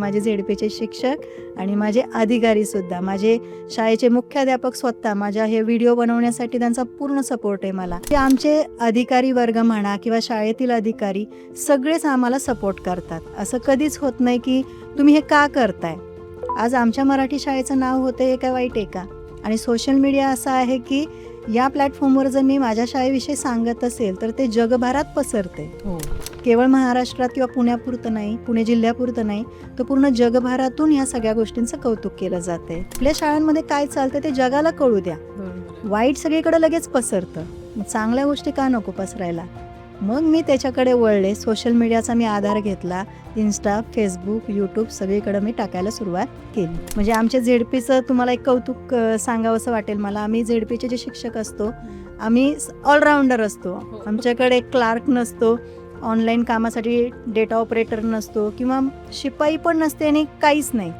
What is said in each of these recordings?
माझे झेडपीचे शिक्षक आणि माझे अधिकारीसुद्धा, माझे शाळेचे मुख्याध्यापक स्वतः माझ्या हे व्हिडिओ बनवण्यासाठी त्यांचा पूर्ण सपोर्ट आहे मला. ते आमचे अधिकारी वर्ग म्हणा किंवा शाळेतील अधिकारी सगळेच आम्हाला सपोर्ट करतात. असं कधीच होत नाही की तुम्ही हे का करताय. आज आमच्या मराठी शाळेचं नाव होतं हे काय वाईट आहे का. आणि सोशल मीडिया असा आहे की या प्लॅटफॉर्मवर जर मी माझ्या शाळेविषयी सांगत असेल तर ते जगभरात पसरते. केवळ महाराष्ट्रात किंवा पुण्यापुरतं नाही, पुणे जिल्ह्यापुरतं नाही, तर पूर्ण जगभरातून ह्या सगळ्या गोष्टींचं कौतुक केलं जाते. आपल्या शाळांमध्ये काय चालतं ते जगाला कळू द्या. वाईट सगळीकडे लगेच पसरतं, चांगल्या गोष्टी का नको पसरायला. मग मी त्याच्याकडे वळले. सोशल मीडियाचा मी आधार घेतला. इंस्टा, फेसबुक, यूट्यूब सगळीकडे मी टाकायला सुरुवात केली. म्हणजे आमच्या झेडपीचं तुम्हाला एक कौतुक सांगावंसं वाटेल मला. आम्ही झेडपीचे जे शिक्षक असतो आम्ही ऑलराऊंडर असतो. आमच्याकडे क्लार्क नसतो, ऑनलाईन कामासाठी डेटा ऑपरेटर नसतो किंवा शिपाई पण नसते आणि काहीच नाही.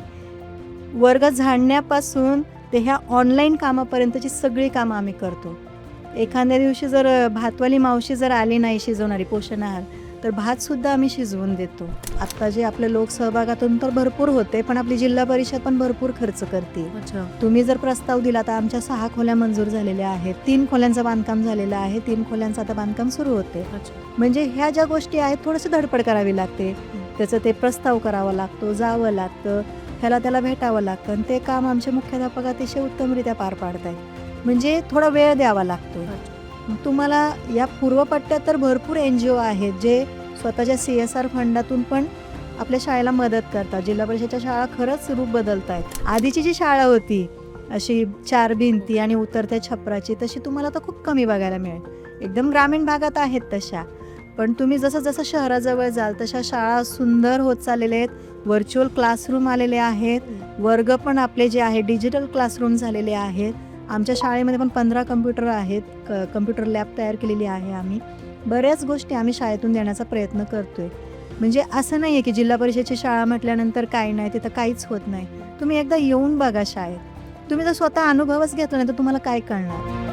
वर्ग झाडण्यापासून ते ह्या ऑनलाईन कामापर्यंतची सगळी कामं आम्ही करतो. एखाद्या दिवशी जर भातवाली मावशी जर आली नाही शिजवणारी पोषण आहार, तर भातसुद्धा आम्ही शिजवून देतो. आत्ता जे आपले लोकसहभागातून तर भरपूर होते, पण आपली जिल्हा परिषद पण भरपूर खर्च करते. तुम्ही जर प्रस्ताव दिला तर आमच्या 6 खोल्या मंजूर झालेल्या आहेत. 3 खोल्यांचं बांधकाम झालेलं आहे. 3 खोल्यांचं आता बांधकाम सुरू होते. म्हणजे ह्या ज्या गोष्टी आहेत थोडंसं धडपड करावी लागते. त्याचं ते प्रस्ताव करावा लागतो, जावं लागतं, त्याला भेटावं लागतं. आणि ते काम आमचे मुख्याध्यापक अतिशय उत्तमरित्या पार पाडत आहेत. म्हणजे थोडा वेळ द्यावा लागतो. तुम्हाला या पूर्वपट्ट्यात तर भरपूर NGO आहेत जे स्वतःच्या CSR फंडातून पण आपल्या शाळेला मदत करतात. जिल्हा परिषदेच्या शाळा खरंच रूप बदलत आहेत. आधीची जी शाळा होती अशी 4 भिंती आणि उतरत्या छपराची, तशी तुम्हाला तर खूप कमी बघायला मिळेल. एकदम ग्रामीण भागात आहेत तशा. पण तुम्ही जसं जसं शहराजवळ जाल तशा शाळा सुंदर होत चाललेल्या आहेत. व्हर्च्युअल क्लासरूम आलेले आहेत. वर्ग पण आपले जे आहे डिजिटल क्लासरूम झालेले आहेत. आमच्या शाळेमध्ये पण 15 कम्प्युटर आहेत. कम्प्युटर लॅब तयार केलेली आहे आम्ही. बऱ्याच गोष्टी आम्ही शाळेतून देण्याचा प्रयत्न करतोय. म्हणजे असं नाही आहे की जिल्हा परिषदेची शाळा म्हटल्यानंतर काही नाही, तिथं काहीच होत नाही. तुम्ही एकदा येऊन बघा शाळेत. तुम्ही जर स्वतः अनुभवच घेतला नाही तर तुम्हाला काय कळणार.